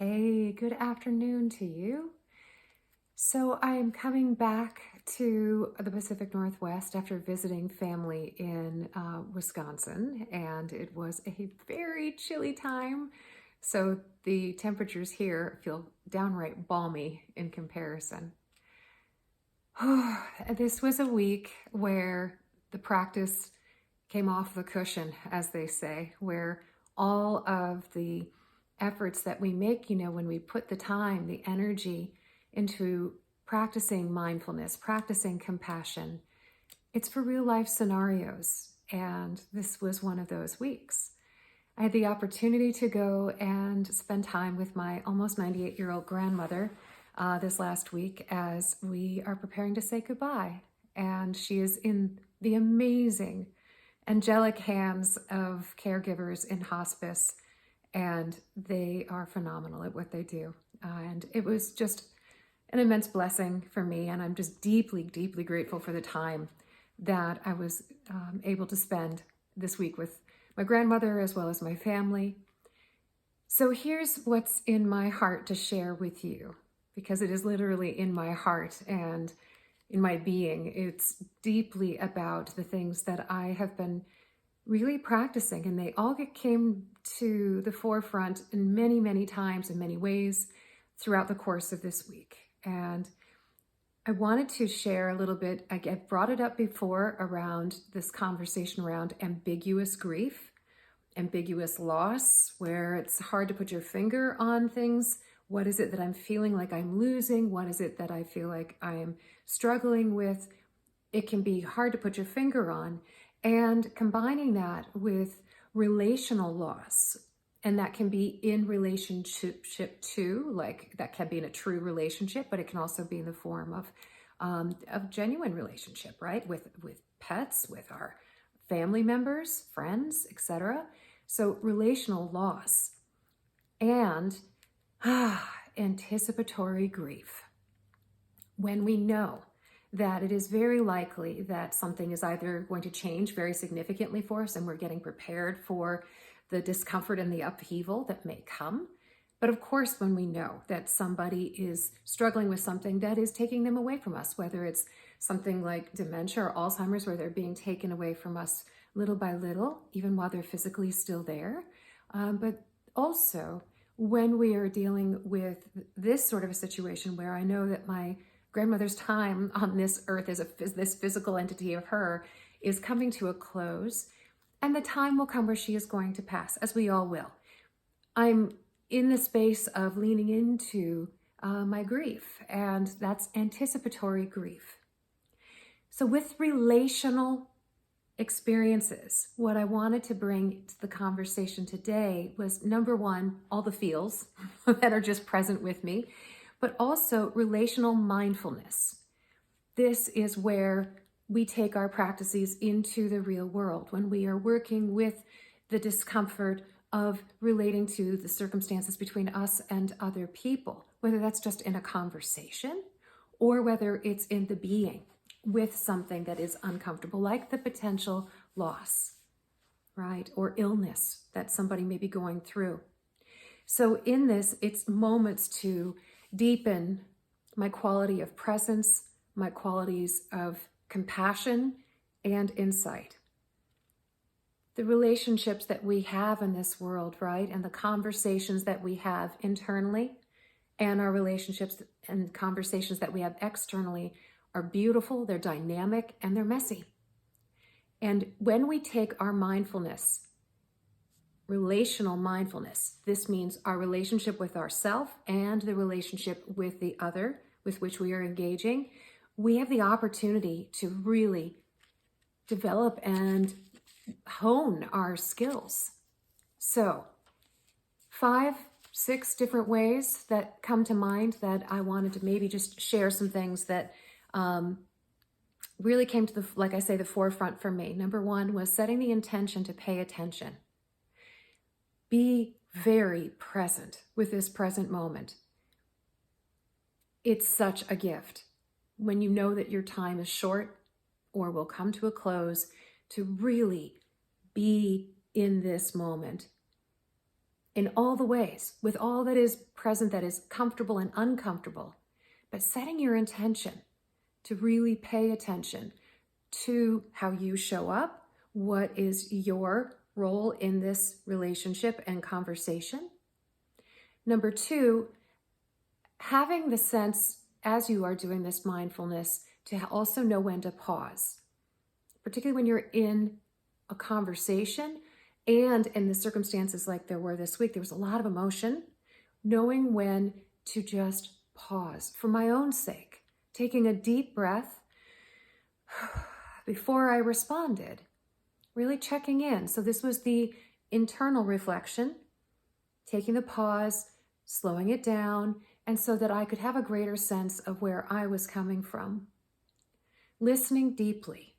Hey, good afternoon to you. So I'm coming back to the Pacific Northwest after visiting family in Wisconsin, and it was a very chilly time. So the temperatures here feel downright balmy in comparison. This was a week where the practice came off the cushion, as they say, where all of the efforts that we make, when we put the time, the energy into practicing mindfulness, practicing compassion, it's for real life scenarios. And this was one of those weeks. I had the opportunity to go and spend time with my almost 98-year-old grandmother this last week as we are preparing to say goodbye. And she is in the amazing, angelic hands of caregivers in hospice, and they are phenomenal at what they do. And it was just an immense blessing for me, and I'm just deeply, deeply grateful for the time that I was able to spend this week with my grandmother as well as my family. So here's what's in my heart to share with you, because it is literally in my heart and in my being. It's deeply about the things that I have been really practicing, and they all came to the forefront in many, many times, in many ways throughout the course of this week. And I wanted to share a little bit. I brought it up before around this conversation around ambiguous grief, ambiguous loss, where it's hard to put your finger on things. What is it that I'm feeling like I'm losing? What is it that I feel like I'm struggling with? It can be hard to put your finger on. And combining that with relational loss, and that can be in relationship to, like that can be in a true relationship, but it can also be in the form of genuine relationship, right? With pets, with our family members, friends, etc. So relational loss and anticipatory grief. When we know that it is very likely that something is either going to change very significantly for us and we're getting prepared for the discomfort and the upheaval that may come. But of course, when we know that somebody is struggling with something that is taking them away from us, whether it's something like dementia or Alzheimer's, where they're being taken away from us little by little, even while they're physically still there. But also when we are dealing with this sort of a situation where I know that my grandmother's time on this earth as this physical entity of her is coming to a close, and the time will come where she is going to pass, as we all will. I'm in the space of leaning into my grief, and that's anticipatory grief. So with relational experiences, what I wanted to bring to the conversation today was, number one, all the feels that are just present with me, but also relational mindfulness. This is where we take our practices into the real world when we are working with the discomfort of relating to the circumstances between us and other people, whether that's just in a conversation or whether it's in the being with something that is uncomfortable, like the potential loss, right? Or illness that somebody may be going through. So in this, it's moments to deepen my quality of presence, my qualities of compassion and insight. The relationships that we have in this world, right? And the conversations that we have internally and our relationships and conversations that we have externally are beautiful, they're dynamic, and they're messy. And when we take our mindfulness, relational mindfulness, this means our relationship with ourself and the relationship with the other with which we are engaging, we have the opportunity to really develop and hone our skills. So 5, 6 different ways that come to mind that I wanted to maybe just share some things that really came to the forefront for me. Number 1 was setting the intention to pay attention. Be very present with this present moment. It's such a gift when you know that your time is short or will come to a close, to really be in this moment in all the ways, with all that is present that is comfortable and uncomfortable, but setting your intention to really pay attention to how you show up, what is your role in this relationship and conversation. Number two, having the sense as you are doing this mindfulness to also know when to pause, particularly when you're in a conversation and in the circumstances like there were this week. There was a lot of emotion, knowing when to just pause for my own sake, taking a deep breath before I responded, really checking in. So this was the internal reflection, taking the pause, slowing it down, and so that I could have a greater sense of where I was coming from. Listening deeply.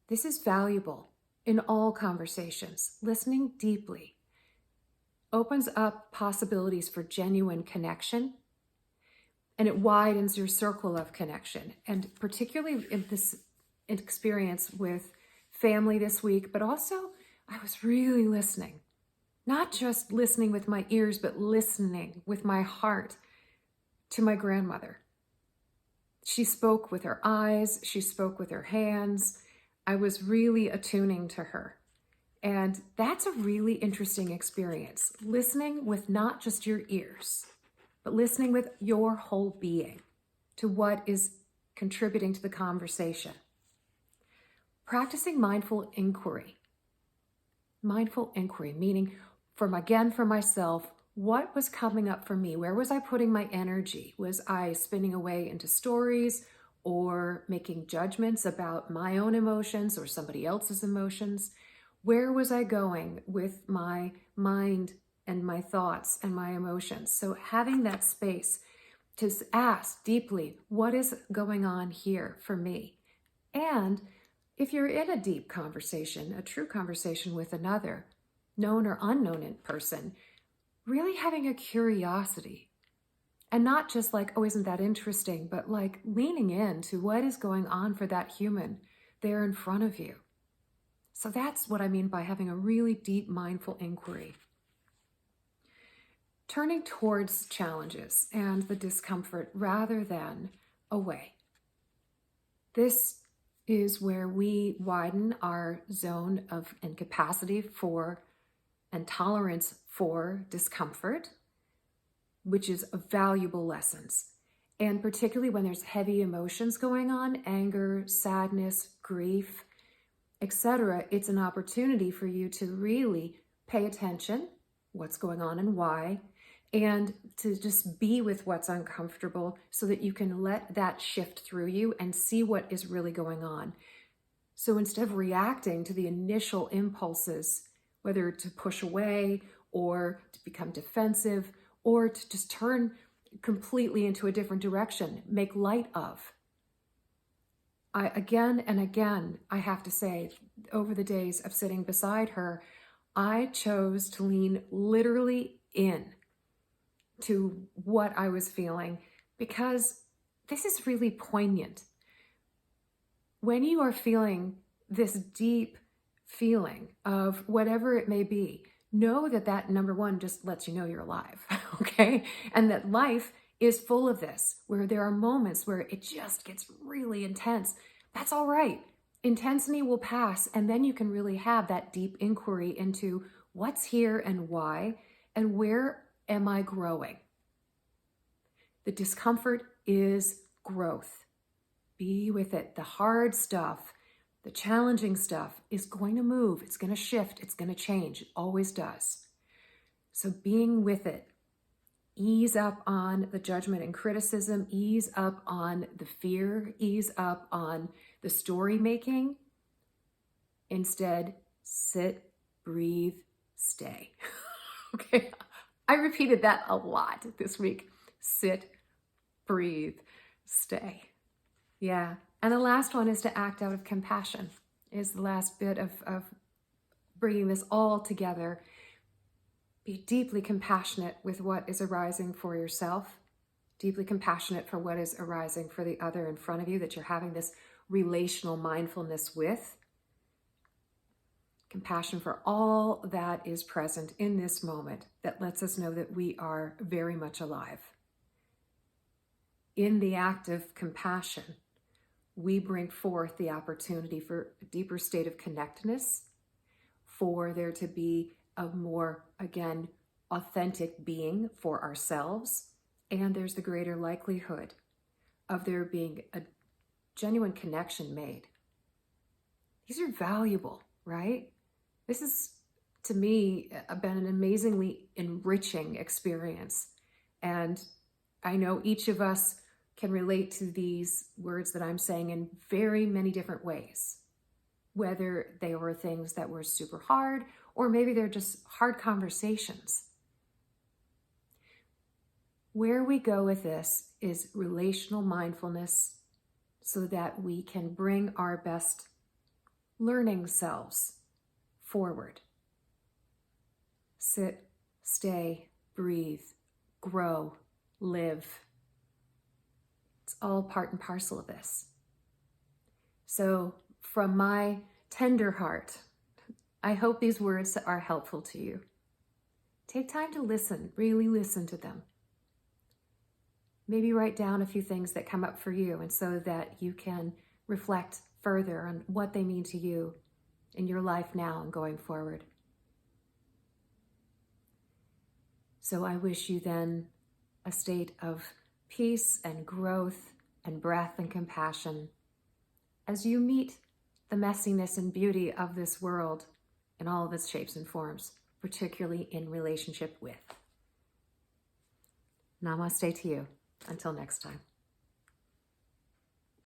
This is valuable in all conversations. Listening deeply opens up possibilities for genuine connection, and it widens your circle of connection. And particularly in this experience with family this week, but also I was really listening. Not just listening with my ears, but listening with my heart to my grandmother. She spoke with her eyes, she spoke with her hands. I was really attuning to her. And that's a really interesting experience. Listening with not just your ears, but listening with your whole being to what is contributing to the conversation. Practicing mindful inquiry. Mindful inquiry, meaning for myself, what was coming up for me? Where was I putting my energy? Was I spinning away into stories or making judgments about my own emotions or somebody else's emotions? Where was I going with my mind and my thoughts and my emotions? So having that space to ask deeply, what is going on here for me? And if you're in a deep conversation, a true conversation with another, known or unknown in person, really having a curiosity and not just like, oh, isn't that interesting, but like leaning into what is going on for that human there in front of you. So that's what I mean by having a really deep mindful inquiry. Turning towards challenges and the discomfort rather than away. This is where we widen our zone of and capacity for and tolerance for discomfort, which is valuable lessons. And particularly when there's heavy emotions going on, anger, sadness, grief, etc., it's an opportunity for you to really pay attention, what's going on and why, and to just be with what's uncomfortable so that you can let that shift through you and see what is really going on. So instead of reacting to the initial impulses, whether to push away or to become defensive or to just turn completely into a different direction, make light of. Again and again, I have to say, over the days of sitting beside her, I chose to lean literally in to what I was feeling because this is really poignant. When you are feeling this deep feeling of whatever it may be, know that that number one just lets you know you're alive, okay? And that life is full of this, where there are moments where it just gets really intense. That's all right. Intensity will pass, and then you can really have that deep inquiry into what's here and why, and where am I growing? The discomfort is growth. Be with it. The hard stuff, the challenging stuff is going to move. It's going to shift. It's going to change. It always does. So being with it, ease up on the judgment and criticism, ease up on the fear, ease up on the story making. Instead, sit, breathe, stay. Okay. I repeated that a lot this week. Sit, breathe, stay. Yeah. And the last one is to act out of compassion, is the last bit of bringing this all together. Be deeply compassionate with what is arising for yourself, deeply compassionate for what is arising for the other in front of you that you're having this relational mindfulness with. compassion for all that is present in this moment that lets us know that we are very much alive. In the act of compassion, we bring forth the opportunity for a deeper state of connectedness, for there to be a more, again, authentic being for ourselves, and there's the greater likelihood of there being a genuine connection made. These are valuable, right? This is, to me, been an amazingly enriching experience. And I know each of us can relate to these words that I'm saying in very many different ways, whether they were things that were super hard, or maybe they're just hard conversations. Where we go with this is relational mindfulness so that we can bring our best learning selves forward. Sit, stay, breathe, grow, live. It's all part and parcel of this. So from my tender heart, I hope these words are helpful to you. Take time to listen, really listen to them. Maybe write down a few things that come up for you, and so that you can reflect further on what they mean to you in your life now and going forward. So I wish you then a state of peace and growth and breath and compassion as you meet the messiness and beauty of this world in all of its shapes and forms, particularly in relationship with. Namaste to you. Until next time.